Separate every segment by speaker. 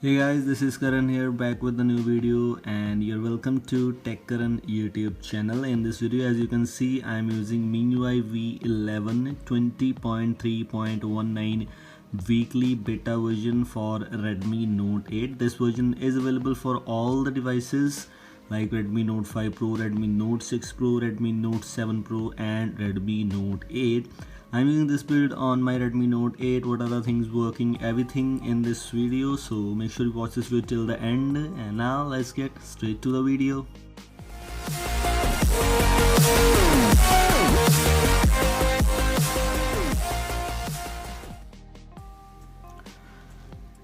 Speaker 1: Hey guys, this is Karan here, back with a new video, and you're welcome to Tech Karan YouTube channel. In this video, as you can see, I'm using MIUI V11 20.3.19 weekly beta version for Redmi Note 8. This version is available for all the devices like Redmi Note 5 Pro, Redmi Note 6 Pro, Redmi Note 7 Pro and Redmi Note 8. I'm using this build on my Redmi Note 8. What are the things working, everything in this video, so make sure you watch this video till the end. And now let's get straight to the video.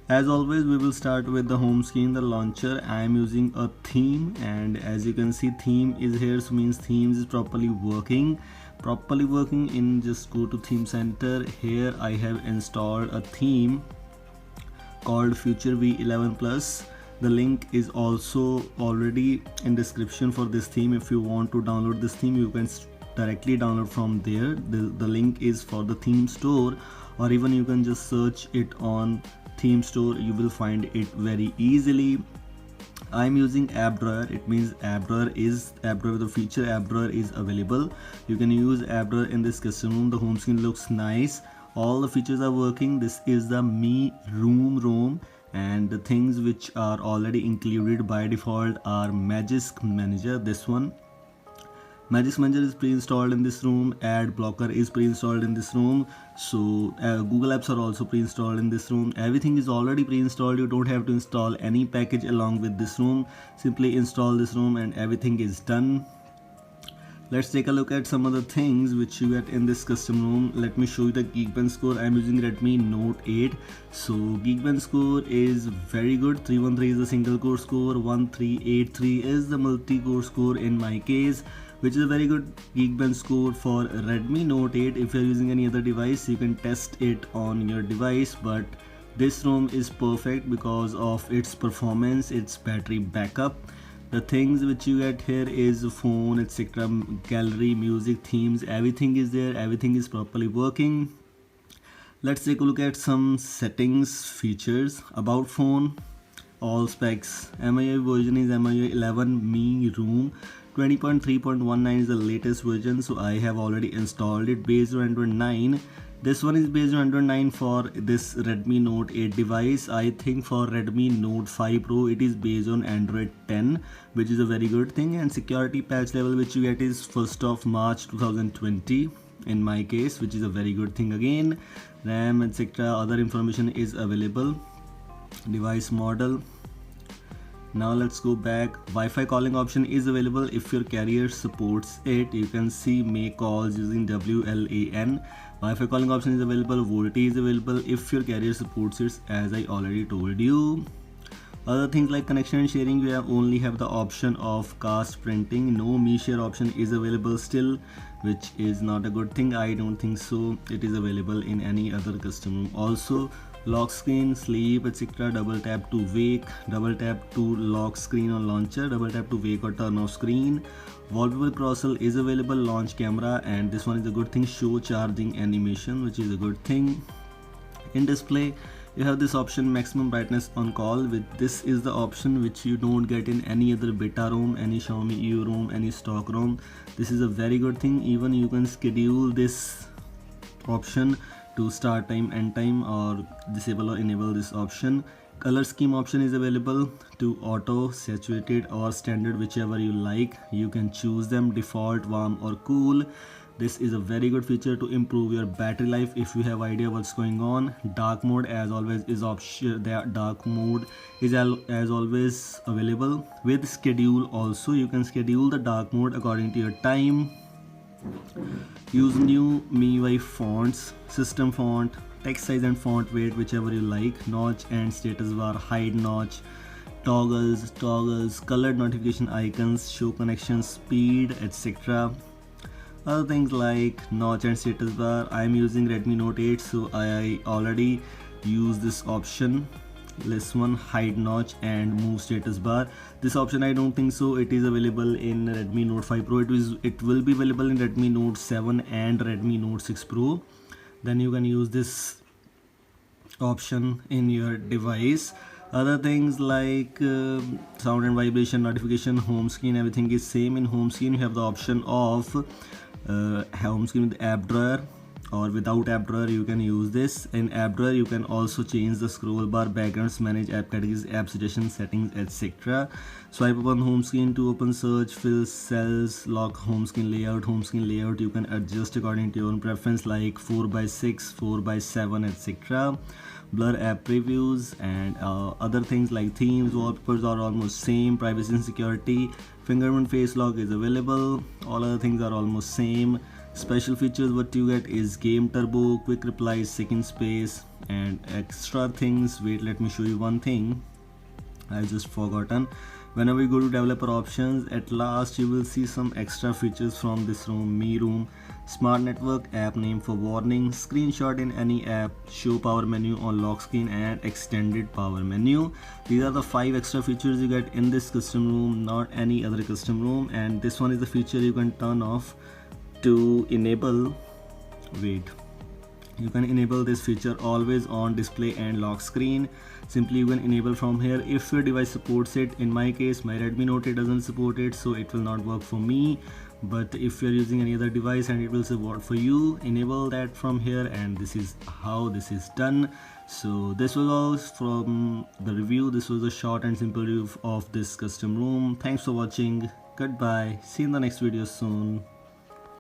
Speaker 1: As always, we will start with the home screen, the launcher. I am using a theme, and as you can see, theme is here, so means themes is properly working. Just go to theme center. Here I have installed a theme called Future V11 Plus. The link is also already in description for this theme. If you want to download this theme, you can directly download from there. The link is for the theme store, or even you can just search it on theme store. You will find it very easily. I'm using app drawer. It means app drawer, the feature app drawer is available. You can use app drawer in this custom room. The home screen looks nice. All the features are working. This is the Mi Room ROM, and the things which are already included by default are Magic Manager. This one, Magic Manager is pre-installed in this room. Ad blocker is pre-installed in this room. So Google apps are also pre-installed in this room. Everything is already pre-installed. You don't have to install any package along with this room. Simply install this room and everything is done. Let's take a look at some of the things which you get in this custom room. Let me show you the Geekbench score. I'm using Redmi Note 8. So Geekbench score is very good. 313 is the single core score. 1383 is the multi-core score in my case, which is a very good Geekbench score for Redmi Note 8. If you're using any other device, you can test it on your device, but this ROM is perfect because of its performance, its battery backup. The things which you get here is phone, etc., gallery, music, themes, everything is there, everything is properly working. Let's take a look at some settings, features. About phone, all specs. MIUI version is MIUI 11 Mi Room. 20.3.19 is the latest version, so I have already installed it based on Android 9. This one is based on Android 9 for this Redmi Note 8 device. I think for Redmi Note 5 Pro it is based on Android 10, which is a very good thing. And security patch level which you get is 1st of March 2020 in my case, which is a very good thing again. RAM, etc., other information is available. Device model. Now let's go back. Wi-Fi calling option is available if your carrier supports it. You can see make calls using WLAN. Wi-Fi calling option is available. VoLTE is available if your carrier supports it, as I already told you. Other things like connection and sharing, you only have the option of cast printing. No Mi Share option is available still, which is not a good thing. I don't think so it is available in any other custom room. Also, lock screen, sleep, etc., double tap to wake, double tap to lock screen on launcher, double tap to wake or turn off screen. Wallpaper crossel is available, launch camera, and this one is a good thing, show charging animation, which is a good thing. In display, you have this option, maximum brightness on call. With this is the option which you don't get in any other beta ROM, any Xiaomi EU ROM, any stock ROM. This is a very good thing. Even you can schedule this option to start time, end time, or disable or enable this option. Color scheme option is available to auto, saturated or standard, whichever you like. You can choose them, default, warm or cool. This is a very good feature to improve your battery life if you have idea what's going on. Dark mode, as always, is option. That dark mode is as always available. With schedule also, you can schedule the dark mode according to your time. Use new MIUI fonts, system font, text size and font weight, whichever you like. Notch and status bar, hide notch, toggles, colored notification icons, show connection speed, etc. Other things like notch and status bar. I am using Redmi Note 8, so I already use this option. This one, hide notch and move status bar. This option I don't think so it is available in Redmi Note 5 Pro. It will be available in Redmi Note 7 and Redmi Note 6 Pro. Then you can use this option in your device. Other things like sound and vibration, notification, home screen, everything is same. In home screen you have the option of home screen with app drawer, or without app drawer you can use this. In app drawer you can also change the scroll bar, backgrounds, manage app categories, app suggestions, settings, etc. Swipe up on home screen to open search, fill cells, lock home screen layout. Home screen layout you can adjust according to your own preference, like 4:6, 4:7, etc. Blur app previews, and other things like themes, wallpapers are almost same. Privacy and security, fingerprint face lock is available. All other things are almost same. Special features what you get is game turbo, quick replies, second space, and extra things. Wait, let me show you one thing I just forgotten. Whenever you go to developer options, at last you will see some extra features from this room, me room. Smart network, app name for warning, screenshot in any app, show power menu on lock screen, and extended power menu. These are the 5 extra features you get in this custom room, not any other custom room. And this one is the feature you can turn off to enable. Wait, you can enable this feature, always on display and lock screen. Simply you can enable from here if your device supports it. In my case, my Redmi Note, it doesn't support it, so it will not work for me. But if you're using any other device and it will support for you, enable that from here, and this is how this is done. So this was all from the review. This was a short and simple review of this custom room. Thanks for watching. Goodbye. See you in the next video soon.